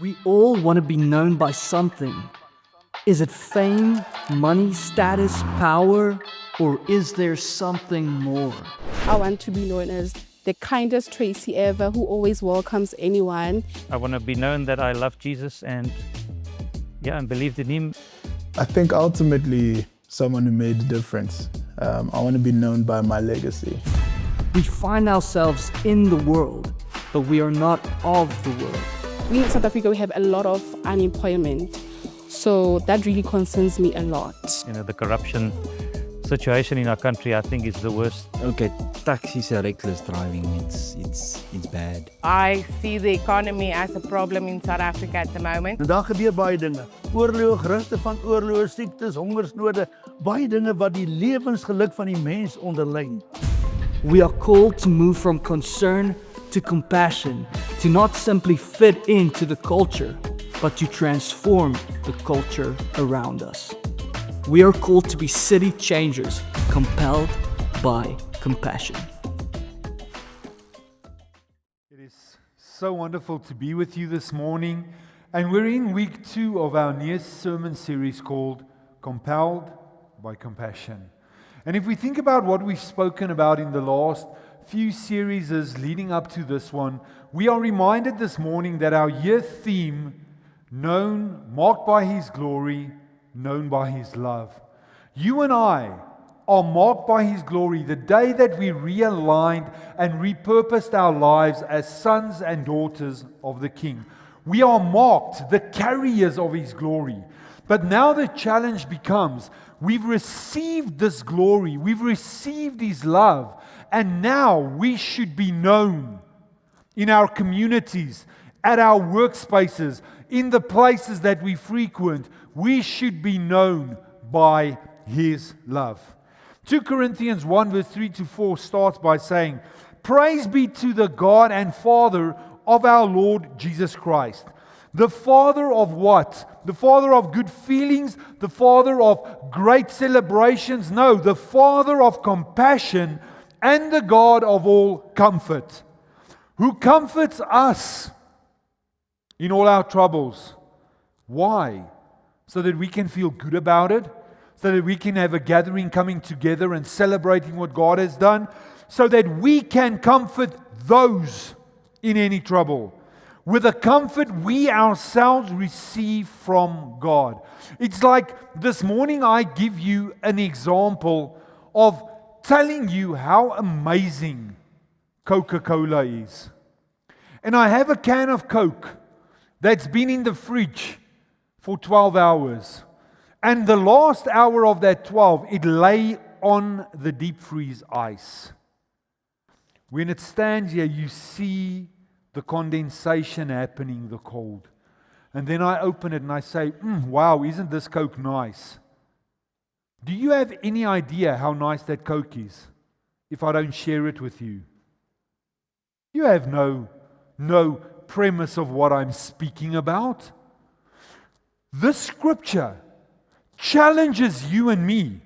We all want to be known by something. Is it fame, money, status, power, or is there something more? I want to be known as the kindest Tracy ever who always welcomes anyone. I want to be known that I love Jesus and believed in Him. I think ultimately someone who made a difference. I want to be known by my legacy. We find ourselves in the world, but we are not of the world. We in South Africa, we have a lot of unemployment. So that really concerns me a lot. The corruption situation in our country, I think, is the worst. Okay, taxis are reckless driving. It's bad. I see the economy as a problem in South Africa at the moment. En daar gebeur baie dinge. Oorlog, ruste van oorlog, siektes, hongersnode, baie dinge wat die lewensgeluk van die mens onderlyn. We are called to move from concern to compassion, to not simply fit into the culture, but to transform the culture around us. We are called to be city changers, compelled by compassion. It is so wonderful to be with you this morning, and we're in week 2 of our newest sermon series called Compelled by Compassion. And if we think about what we've spoken about in the last few series leading up to this one, we are reminded this morning that our year theme, marked by His glory, known by His love. You and I are marked by His glory the day that we realigned and repurposed our lives as sons and daughters of the King. We are marked, the carriers of His glory. But now the challenge becomes, we've received this glory, we've received His love, and now we should be known in our communities, at our workspaces, in the places that we frequent. We should be known by His love. 2 Corinthians 1 verse 3 to 4 starts by saying, "Praise be to the God and Father of our Lord Jesus Christ." The Father of what? The Father of good feelings? The Father of great celebrations? No, the Father of compassion and the God of all comfort, who comforts us in all our troubles. Why? So that we can feel good about it, so that we can have a gathering coming together and celebrating what God has done, so that we can comfort those in any trouble with the comfort we ourselves receive from God. It's like this morning I give you an example of telling you how amazing Coca-Cola is. And I have a can of Coke that's been in the fridge for 12 hours. And the last hour of that 12, it lay on the deep freeze ice. When it stands here, you see the condensation happening, the cold. And then I open it and I say, wow, isn't this Coke nice? Do you have any idea how nice that Coke is if I don't share it with you? You have no premise of what I'm speaking about. This scripture challenges you and me.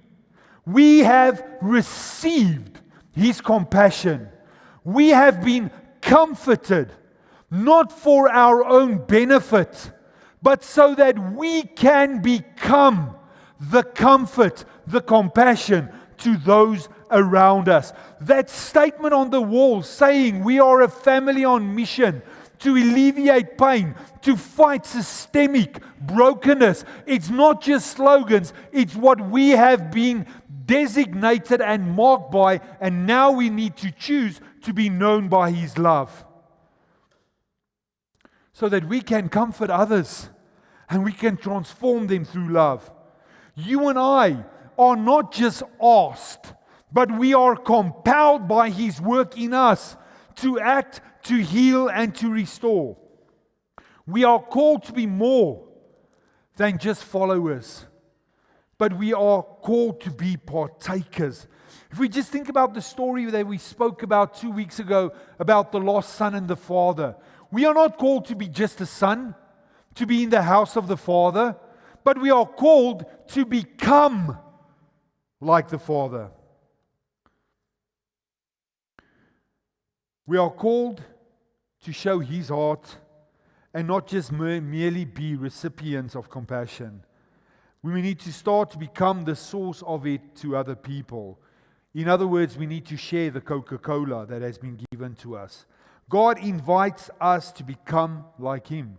We have received His compassion. We have been comforted, not for our own benefit, but so that we can become the comfort, the compassion to those around us. That statement on the wall saying we are a family on mission to alleviate pain, to fight systemic brokenness. It's not just slogans, it's what we have been designated and marked by, and now we need to choose to be known by His love. So that we can comfort others and we can transform them through love. You and I are not just asked, but we are compelled by His work in us to act, to heal, and to restore. We are called to be more than just followers, but we are called to be partakers. If we just think about the story that we spoke about 2 weeks ago about the lost son and the father, we are not called to be just a son, to be in the house of the Father, but we are called to become like the Father. We are called to show His heart and not just merely be recipients of compassion. We need to start to become the source of it to other people. In other words, we need to share the Coca-Cola that has been given to us. God invites us to become like Him.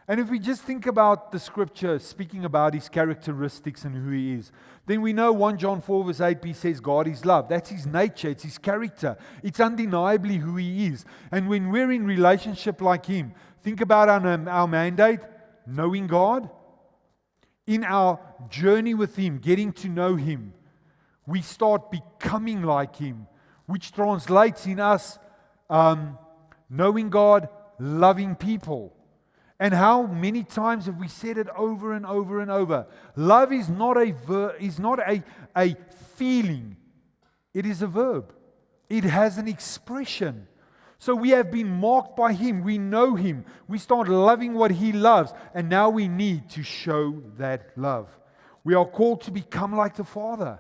And if we just think about the scripture speaking about His characteristics and who He is, then we know 1 John 4 verse 8b says God is love. That's His nature, it's His character. It's undeniably who He is. And when we're in relationship like Him, think about our mandate, knowing God. In our journey with Him, getting to know Him, we start becoming like Him, which translates in us knowing God, loving people. And how many times have we said it over and over and over? Love is not a feeling. It is a verb. It has an expression. So we have been marked by Him. We know Him. We start loving what He loves. And now we need to show that love. We are called to become like the Father,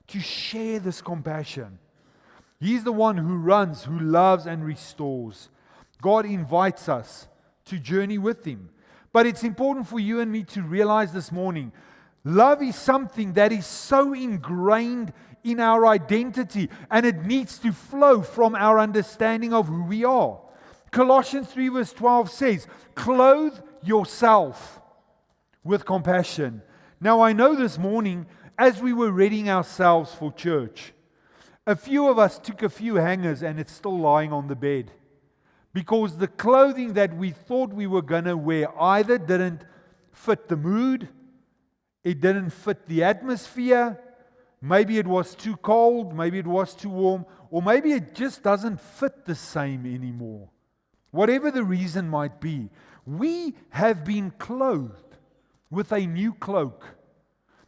to share this compassion. He's the one who runs, who loves and restores. God invites us to journey with Him. But it's important for you and me to realize this morning, love is something that is so ingrained in our identity, and it needs to flow from our understanding of who we are. Colossians 3 verse 12 says, clothe yourself with compassion. Now I know this morning, as we were readying ourselves for church, a few of us took a few hangers and it's still lying on the bed. Because the clothing that we thought we were going to wear either didn't fit the mood, it didn't fit the atmosphere, maybe it was too cold, maybe it was too warm, or maybe it just doesn't fit the same anymore. Whatever the reason might be, we have been clothed with a new cloak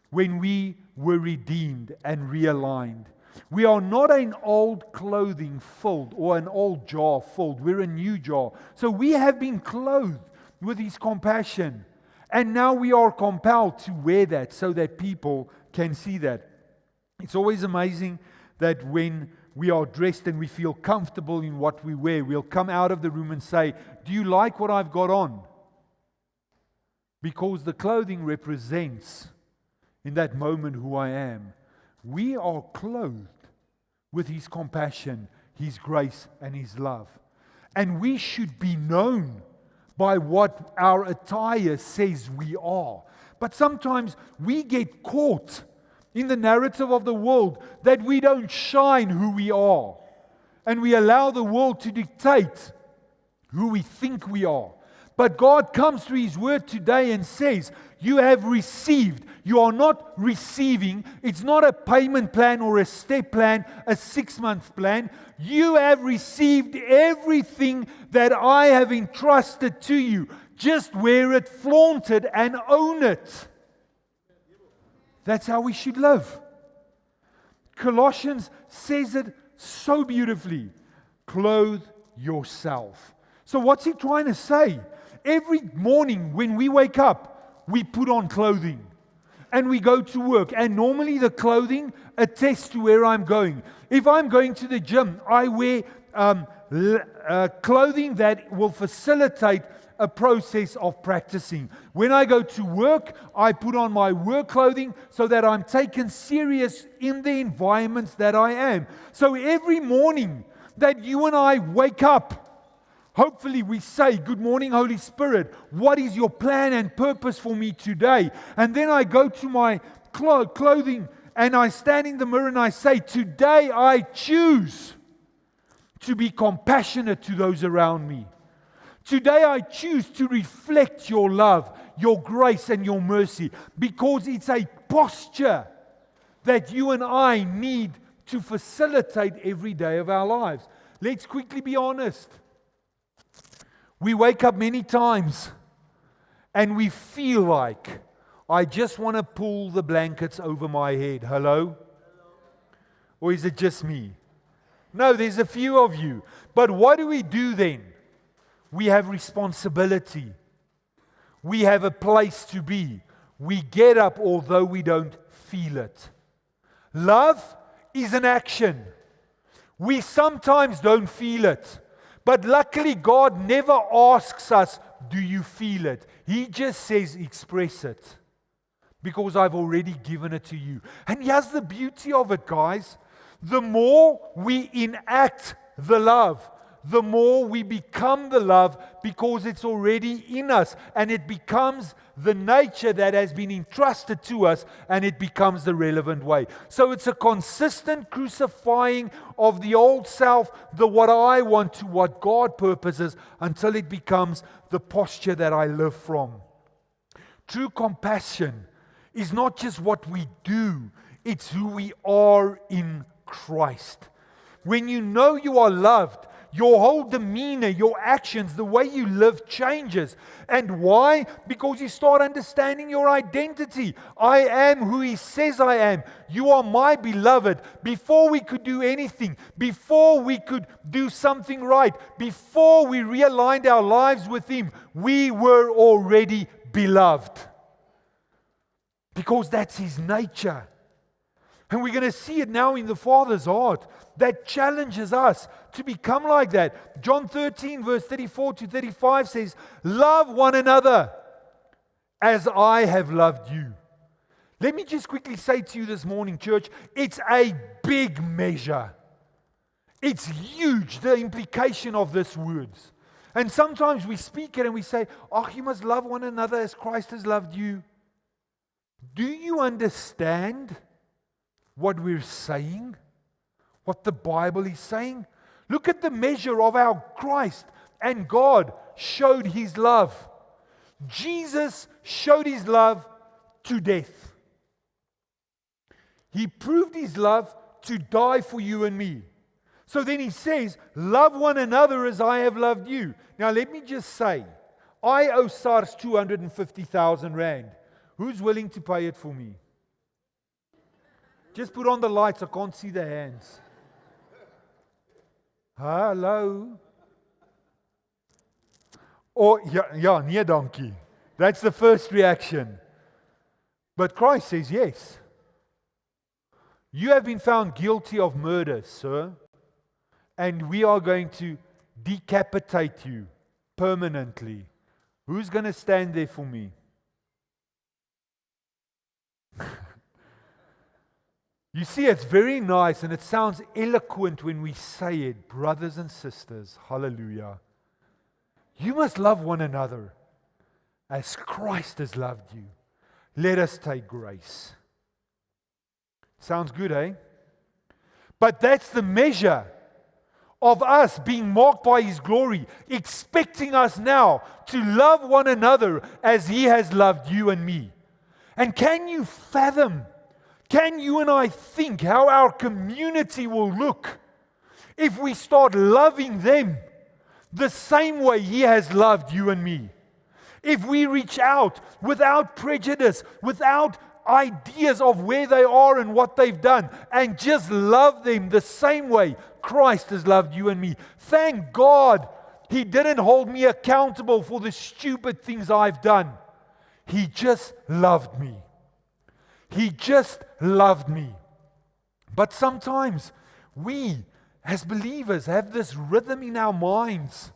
when we were redeemed and realigned. We are not an old clothing filled or an old jar filled. We're a new jar. So we have been clothed with His compassion. And now we are compelled to wear that so that people can see that. It's always amazing that when we are dressed and we feel comfortable in what we wear, we'll come out of the room and say, do you like what I've got on? Because the clothing represents in that moment who I am. We are clothed with His compassion, His grace, and His love. And we should be known by what our attire says we are. But sometimes we get caught in the narrative of the world that we don't shine who we are. And we allow the world to dictate who we think we are. But God comes through His word today and says, you have received. You are not receiving. It's not a payment plan or a step plan, a 6-month plan. You have received everything that I have entrusted to you. Just wear it, flaunt it, and own it. That's how we should live. Colossians says it so beautifully. Clothe yourself. So what's he trying to say? Every morning when we wake up, we put on clothing and we go to work. And normally the clothing attests to where I'm going. If I'm going to the gym, I wear clothing that will facilitate a process of practicing. When I go to work, I put on my work clothing so that I'm taken serious in the environments that I am. So every morning that you and I wake up, hopefully we say, good morning, Holy Spirit. What is your plan and purpose for me today? And then I go to my clothing and I stand in the mirror and I say, today I choose to be compassionate to those around me. Today I choose to reflect your love, your grace and your mercy, because it's a posture that you and I need to facilitate every day of our lives. Let's quickly be honest. We wake up many times and we feel like, I just want to pull the blankets over my head. Hello? Or is it just me? No, there's a few of you. But what do we do then? We have responsibility. We have a place to be. We get up although we don't feel it. Love is an action. We sometimes don't feel it. But luckily, God never asks us do you feel it? He just says, express it. Because I've already given it to you. And here's the beauty of it, guys. The more we enact the love, the more we become the love because it's already in us. And it becomes the nature that has been entrusted to us, and it becomes the relevant way. So it's a consistent crucifying of the old self, the what I want to what God purposes, until it becomes the posture that I live from. True compassion is not just what we do, it's who we are in Christ. When you know you are loved, your whole demeanor, your actions, the way you live changes. And why? Because you start understanding your identity. I am who He says I am. You are my beloved. Before we could do anything, before we could do something right, before we realigned our lives with Him, we were already beloved. Because that's His nature. And we're going to see it now in the Father's heart that challenges us to become like that. John 13, verse 34 to 35 says, love one another as I have loved you. Let me just quickly say to you this morning, church, it's a big measure. It's huge, the implication of these words. And sometimes we speak it and we say, oh, you must love one another as Christ has loved you. Do you understand what we're saying? What the Bible is saying? Look at the measure of how Christ and God showed His love. Jesus showed His love to death. He proved His love to die for you and me. So then He says, love one another as I have loved you. Now let me just say, I owe SARS 250,000 rand. Who's willing to pay it for me? Just put on the lights, I can't see the hands. Hello? Or, ja, nee dankie. That's the first reaction. But Christ says yes. You have been found guilty of murder, sir, and we are going to decapitate you permanently. Who's going to stand there for me? You see, it's very nice and it sounds eloquent when we say it, brothers and sisters. Hallelujah. You must love one another as Christ has loved you. Let us take grace. Sounds good, eh? But that's the measure of us being marked by His glory, expecting us now to love one another as He has loved you and me. And can you fathom? Can you and I think how our community will look if we start loving them the same way He has loved you and me? If we reach out without prejudice, without ideas of where they are and what they've done, and just love them the same way Christ has loved you and me. Thank God He didn't hold me accountable for the stupid things I've done. He just loved me. He just loved me. But sometimes we, as believers, have this rhythm in our minds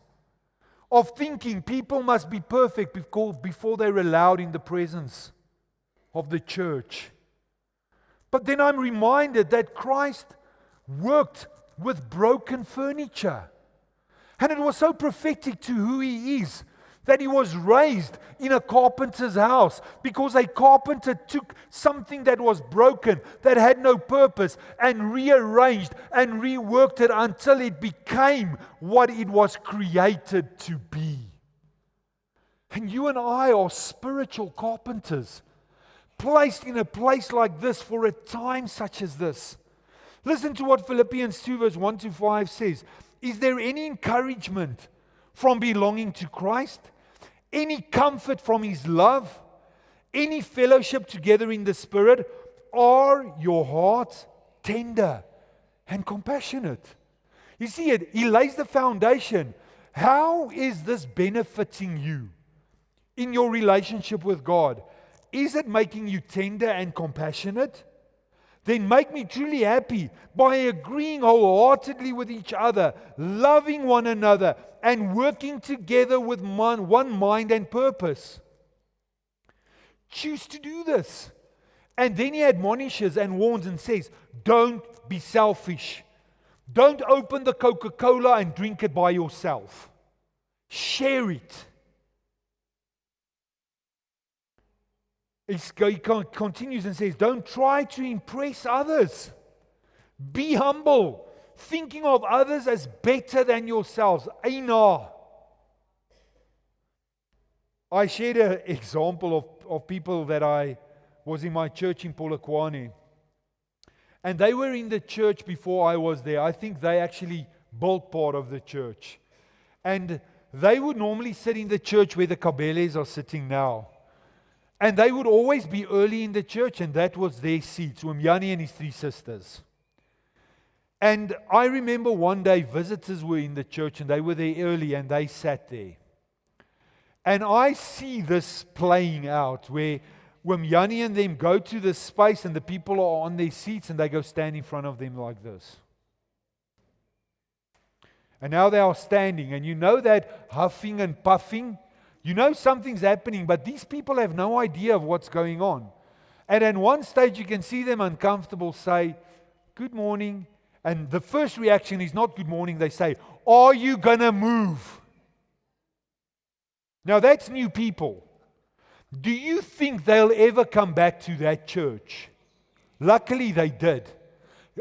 of thinking people must be perfect before they're allowed in the presence of the church. But then I'm reminded that Christ worked with broken furniture. And it was so prophetic to who He is, that He was raised in a carpenter's house, because a carpenter took something that was broken, that had no purpose, and rearranged and reworked it until it became what it was created to be. And you and I are spiritual carpenters, placed in a place like this for a time such as this. Listen to what Philippians 2 verse 1 to 5 says. Is there any encouragement from belonging to Christ? Any comfort from His love? Any fellowship together in the Spirit? Are your hearts tender and compassionate? You see it, He lays the foundation. How is this benefiting you in your relationship with God? Is it making you tender and compassionate? then make me truly happy by agreeing wholeheartedly with each other, loving one another, and working together with one mind and purpose. Choose to do this. And then he admonishes and warns and says, don't be selfish. Don't open the Coca-Cola and drink it by yourself. Share it. He continues and says, don't try to impress others. Be humble, thinking of others as better than yourselves. Eina. I shared an example of people that I was in my church in Polokwane. And they were in the church before I was there. I think they actually built part of the church. And they would normally sit in the church where the Kabeles are sitting now. And they would always be early in the church, and that was their seats, Yanni and his 3 sisters. And I remember one day visitors were in the church, and they were there early, and they sat there. And I see this playing out, where Yanni and them go to this space, and the people are on their seats, and they go stand in front of them like this. And now they are standing, and you know that huffing and puffing. You know something's happening, but these people have no idea of what's going on. And at one stage you can see them uncomfortable say, good morning. And the first reaction is not good morning, they say, are you gonna move? Now that's new people. Do you think they'll ever come back to that church? Luckily they did.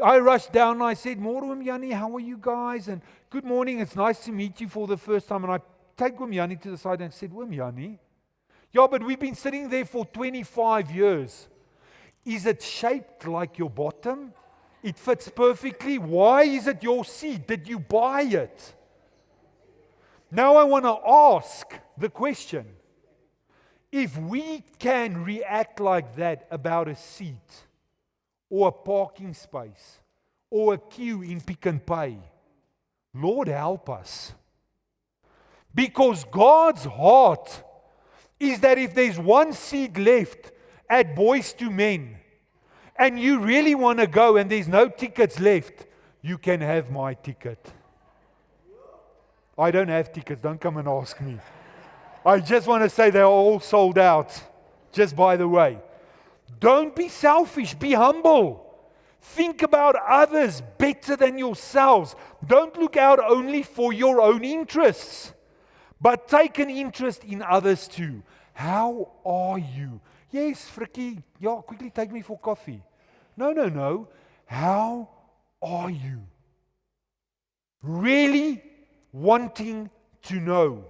I rushed down and I said, Morum Yanni, how are you guys? And good morning, it's nice to meet you for the first time. And I take Yanni to the side and said, Yanni, yeah, but we've been sitting there for 25 years. Is it shaped like your bottom? It fits perfectly. Why is it your seat? Did you buy it? Now I want to ask the question. If we can react like that about a seat or a parking space or a queue in Pick n Pay, Lord help us. Because God's heart is that if there's one seat left at Boys to Men, and you really want to go and there's no tickets left, you can have my ticket. I don't have tickets, don't come and ask me. I just want to say they're all sold out, just by the way. Don't be selfish, be humble. Think about others better than yourselves. Don't look out only for your own interests, but take an interest in others too. How are you? Yes, Frikkie, yeah, quickly take me for coffee. No. How are you? Really wanting to know.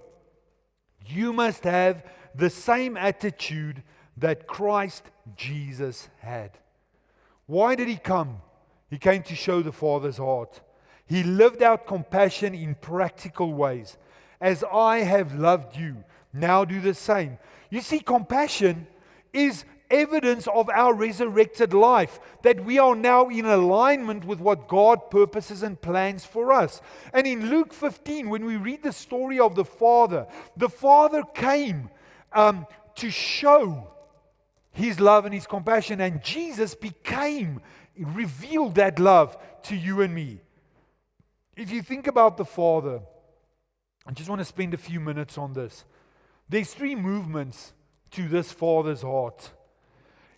You must have the same attitude that Christ Jesus had. Why did he come? He came to show the Father's heart. He lived out compassion in practical ways. As I have loved you, now do the same. You see, compassion is evidence of our resurrected life, that we are now in alignment with what God purposes and plans for us. And in Luke 15, when we read the story of the Father came to show His love and His compassion, and Jesus revealed that love to you and me. If you think about the Father, I just want to spend a few minutes on this. There's 3 movements to this Father's heart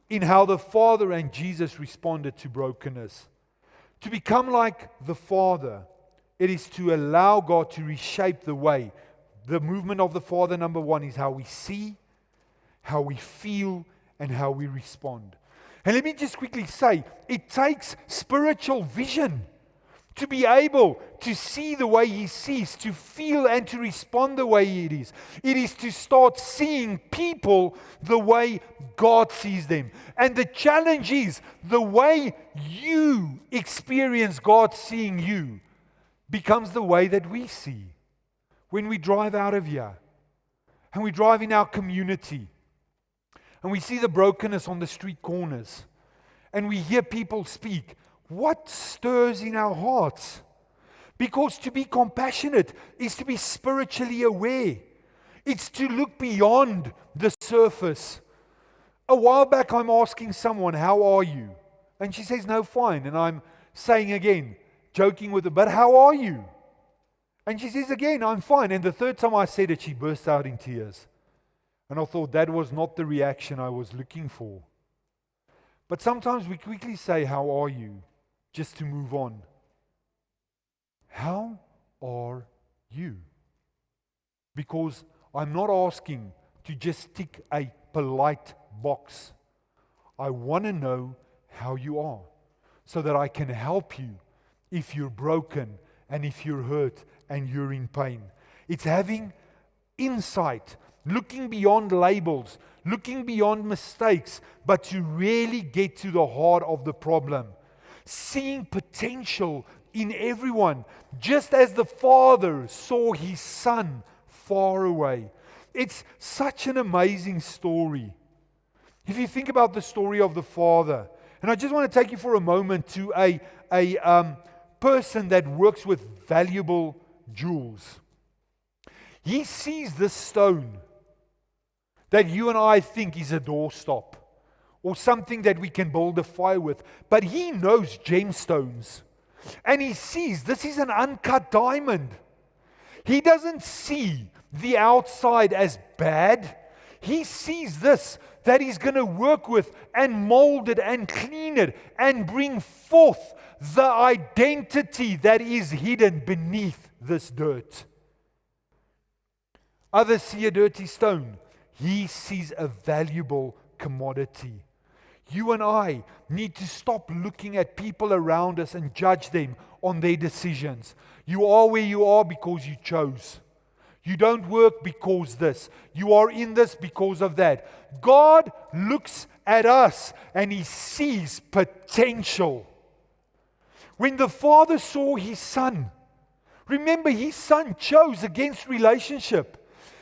in how the Father and Jesus responded to brokenness. To become like the Father, it is to allow God to reshape the way. The movement of the Father, number 1, is how we see, how we feel, and how we respond. And let me just quickly say, it takes spiritual vision to be able to see the way He sees, to feel and to respond the way it is. It is to start seeing people the way God sees them. And the challenge is the way you experience God seeing you becomes the way that we see. When we drive out of here and we drive in our community and we see the brokenness on the street corners and we hear people speak, what stirs in our hearts? Because to be compassionate is to be spiritually aware. It's to look beyond the surface. A while back, I'm asking someone, how are you? And she says, no, fine. And I'm saying again, joking with her, but how are you? And she says again, I'm fine. And the third time I said it, she burst out in tears. And I thought that was not the reaction I was looking for. But sometimes we quickly say, how are you? Just to move on. How are you? Because I'm not asking to just tick a polite box. I want to know how you are so that I can help you if you're broken and if you're hurt and you're in pain. It's having insight, looking beyond labels, looking beyond mistakes, but to really get to the heart of the problem. Seeing potential in everyone, just as the Father saw His Son far away. It's such an amazing story. If you think about the story of the Father, and I just want to take you for a moment to a person that works with valuable jewels. He sees this stone that you and I think is a doorstop or something that we can build a fire with, but he knows gemstones, and he sees this is an uncut diamond. He doesn't see the outside as bad. He sees this that he's going to work with and mold it and clean it and bring forth the identity that is hidden beneath this dirt. Others see a dirty stone. He sees a valuable commodity. You and I need to stop looking at people around us and judge them on their decisions. You are where you are because you chose. You don't work because this. You are in this because of that. God looks at us and He sees potential. When the Father saw His Son, remember His Son chose against relationship.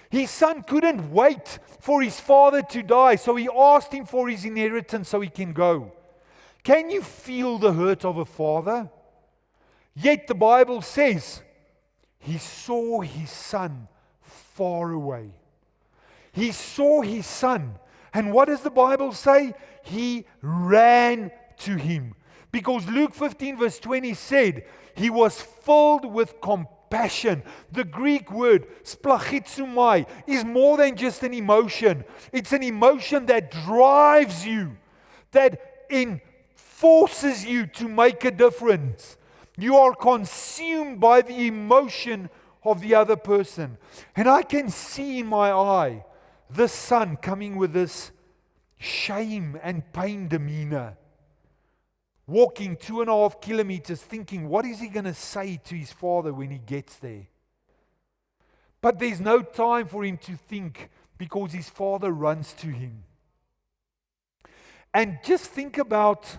His Son couldn't wait for His Father to die, so He asked Him for His inheritance so He can go. Can you feel the hurt of a father? Yet the Bible says He saw His Son far away. He saw His Son. And what does the Bible say? He ran to Him. Because Luke 15 verse 20 said, He was filled with compassion. The Greek word, splachitsumai, is more than just an emotion. It's an emotion that drives you, that enforces you to make a difference. You are consumed by the emotion of the other person. And I can see in my eye this son coming with this shame and pain demeanor, walking 2.5 kilometers thinking, what is he going to say to his father when he gets there? But there's no time for him to think because his father runs to him. And just think about,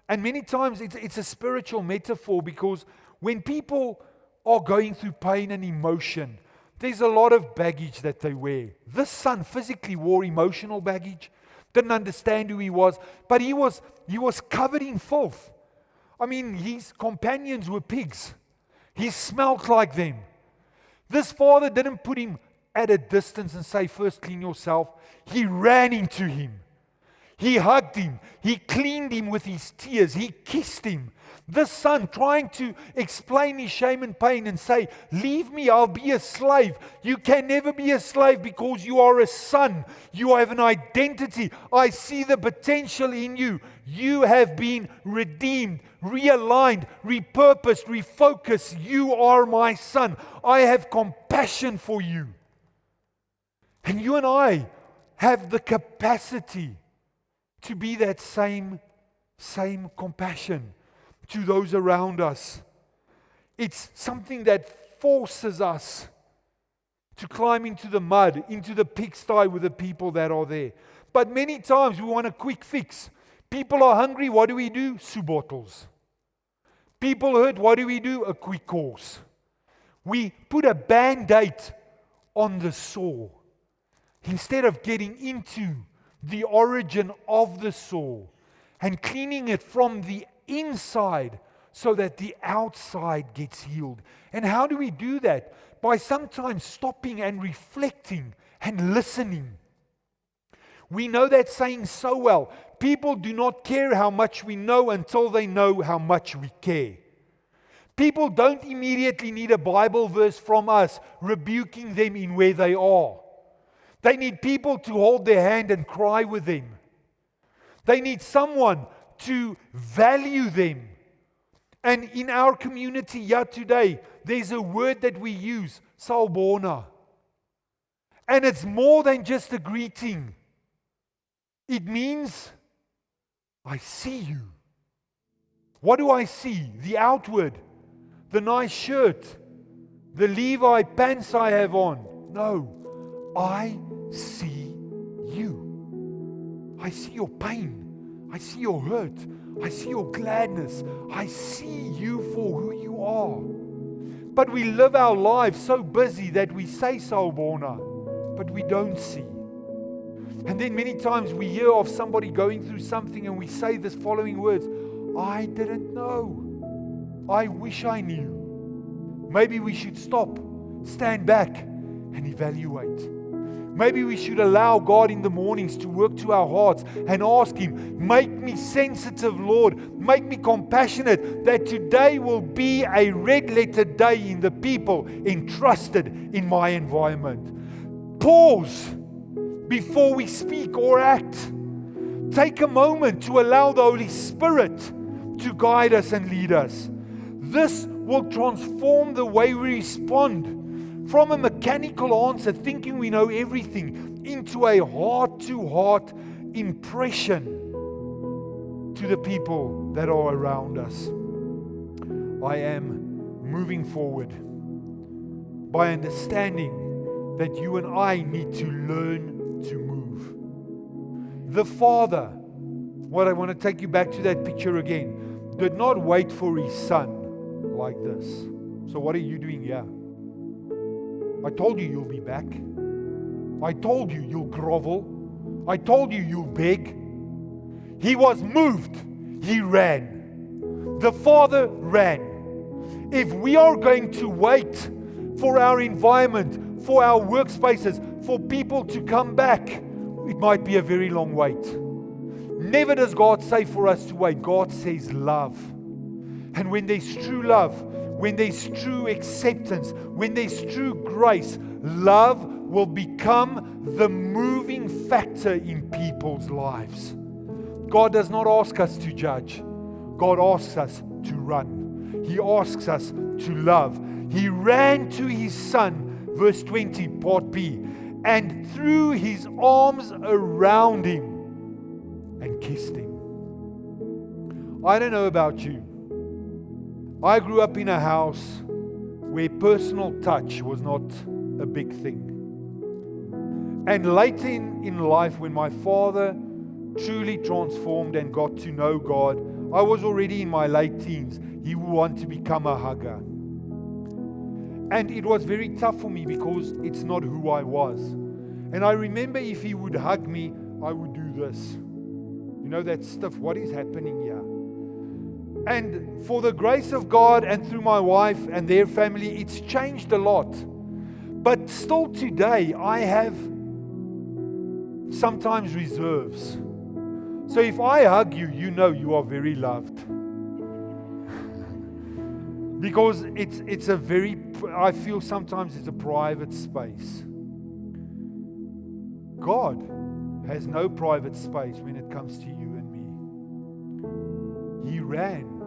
and many times it's a spiritual metaphor, because when people are going through pain and emotion, there's a lot of baggage that they wear. This son physically wore emotional baggage, didn't understand who he was, but he was covered in filth. I mean, his companions were pigs. He smelled like them. This father didn't put him at a distance and say, first clean yourself. He ran into him. He hugged him. He cleaned him with his tears. He kissed him. This son trying to explain his shame and pain and say, leave me, I'll be a slave. You can never be a slave because you are a son. You have an identity. I see the potential in you. You have been redeemed, realigned, repurposed, refocused. You are my son. I have compassion for you. And you and I have the capacity to be that same compassion to those around us. It's something that forces us to climb into the mud, into the pigsty with the people that are there. But many times we want a quick fix. People are hungry, what do? Soup bottles. People hurt, what do? A quick course. We put a band-aid on the sore instead of getting into the origin of the sore and cleaning it from the inside so that the outside gets healed. And how do we do that? By sometimes stopping and reflecting and listening. We know that saying so well. People do not care how much we know until they know how much we care. People don't immediately need a Bible verse from us rebuking them in where they are. They need people to hold their hand and cry with them. They need someone to value them. And in our community here today, there's a word that we use, Sawubona. And it's more than just a greeting. It means, I see you. What do I see? The outward, the nice shirt, the Levi pants I have on. No, I see you. I see your pain. I see your hurt. I see your gladness. I see you for who you are. But we live our lives so busy that we say Sawubona, but we don't see. And then many times we hear of somebody going through something and we say this following words, I didn't know. I wish I knew. Maybe we should stop, stand back and evaluate. Maybe we should allow God in the mornings to work to our hearts and ask Him, make me sensitive, Lord. Make me compassionate, that today will be a red letter day in the people entrusted in my environment. Pause before we speak or act. Take a moment to allow the Holy Spirit to guide us and lead us. This will transform the way we respond from a mechanical answer, thinking we know everything, into a heart-to-heart impression to the people that are around us. I am moving forward by understanding that you and I need to learn to move. The Father, what I want to take you back to that picture again, did not wait for His Son like this. So what are you doing here? I told you you'll be back. I told you you'll grovel. I told you you'll beg. He was moved. He ran. The Father ran. If we are going to wait for our environment, for our workspaces, for people to come back, it might be a very long wait. Never does God say for us to wait. God says love. And when there's true love, when there's true acceptance, when there's true grace, love will become the moving factor in people's lives. God does not ask us to judge. God asks us to run. He asks us to love. He ran to His Son, verse 20, part B, and threw His arms around Him and kissed Him. I don't know about you. I grew up in a house where personal touch was not a big thing. And late in life, when my father truly transformed and got to know God, I was already in my late teens. He would want to become a hugger. And it was very tough for me because it's not who I was. And I remember if he would hug me, I would do this. You know that stuff, what is happening here? And for the grace of God and through my wife and their family, it's changed a lot. But still today, I have sometimes reserves. So if I hug you, you know you are very loved. Because it's a very, I feel sometimes it's a private space. God has no private space when it comes to you and me. He ran.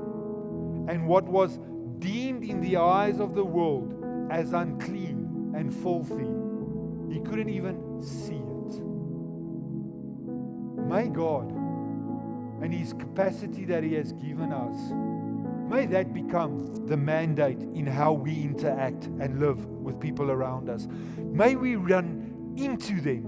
And what was deemed in the eyes of the world as unclean and filthy, he couldn't even see it. May God and His capacity that He has given us, may that become the mandate in how we interact and live with people around us. May we run into them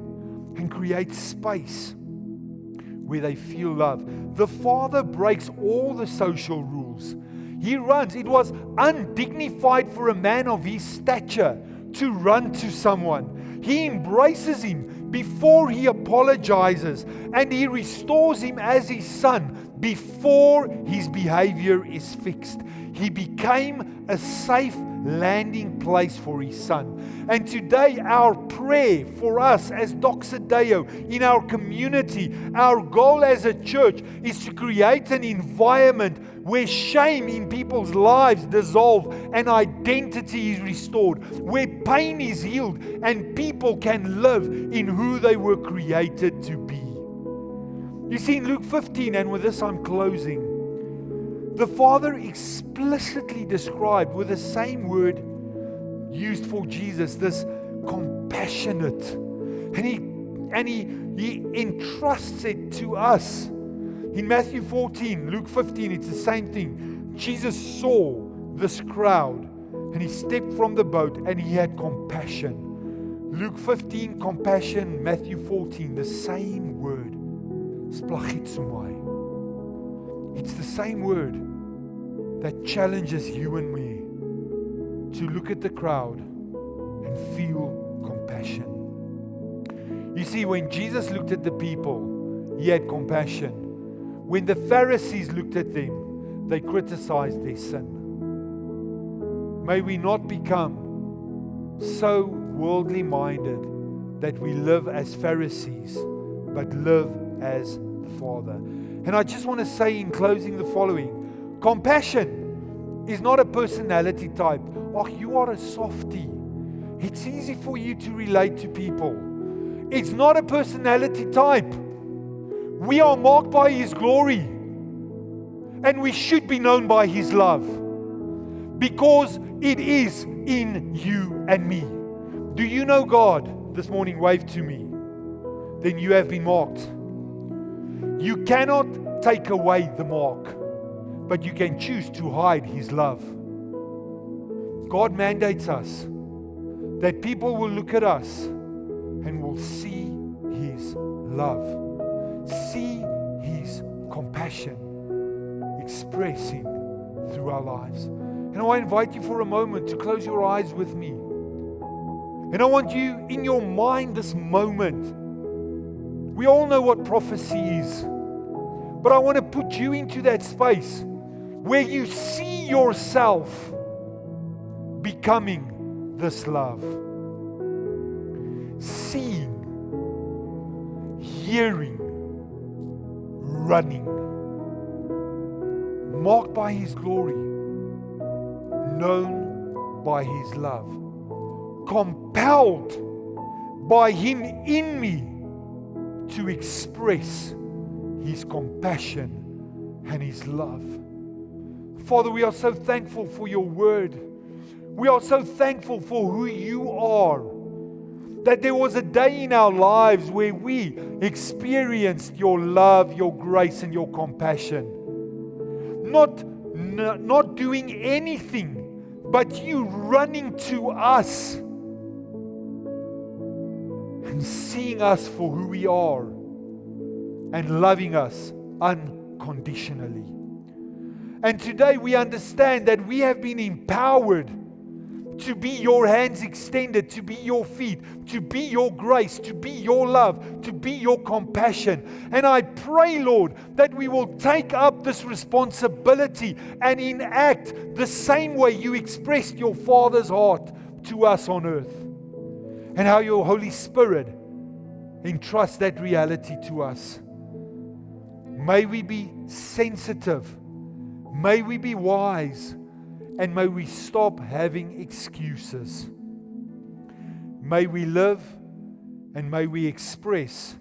and create space where they feel love. The Father breaks all the social rules. He runs. It was undignified for a man of His stature to run to someone. He embraces him before He apologizes, and He restores him as His son before his behavior is fixed. He became a safe landing place for his son. And today our prayer for us as Doxa Deo in our community, our goal as a church is to create an environment where shame in people's lives dissolve and identity is restored, where pain is healed and people can live in who they were created to be. You see, in Luke 15, and with this I'm closing, the Father explicitly described with the same word used for Jesus, this compassionate. And he entrusts it to us. In Matthew 14, Luke 15, it's the same thing. Jesus saw this crowd and he stepped from the boat and he had compassion. Luke 15, compassion. Matthew 14, the same word. Splachitsumai. It's the same word that challenges you and me to look at the crowd and feel compassion. You see, when Jesus looked at the people, he had compassion. When the Pharisees looked at them, they criticized their sin. May we not become so worldly minded that we live as Pharisees, but live as the Father. And I just want to say in closing the following. Compassion is not a personality type. Oh, you are a softie. It's easy for you to relate to people. It's not a personality type. We are marked by His glory. And we should be known by His love. Because it is in you and me. Do you know God? This morning, wave to me. Then you have been marked. You cannot take away the mark, but you can choose to hide His love. God mandates us that people will look at us and will see His love, see His compassion expressing through our lives. And I invite you for a moment to close your eyes with me. And I want you in your mind this moment. We all know what prophecy is. But I want to put you into that space where you see yourself becoming this love. Seeing, hearing, running. Marked by His glory. Known by His love. Compelled by Him in me to express His compassion and His love. Father, we are so thankful for your word. We are so thankful for who you are. That there was a day in our lives where we experienced your love, your grace, and your compassion. Not doing anything, but you running to us and seeing us for who we are and loving us unconditionally. And today we understand that we have been empowered to be your hands extended, to be your feet, to be your grace, to be your love, to be your compassion. And I pray, Lord, that we will take up this responsibility and enact the same way you expressed your Father's heart to us on earth. And how your Holy Spirit entrusts that reality to us. May we be sensitive. May we be wise. And may we stop having excuses. May we live and may we express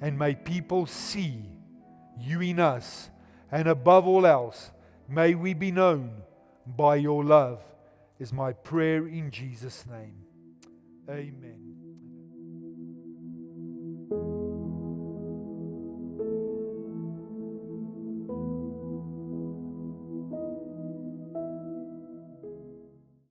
and may people see you in us. And above all else, may we be known by your love, is my prayer in Jesus' name. Amen.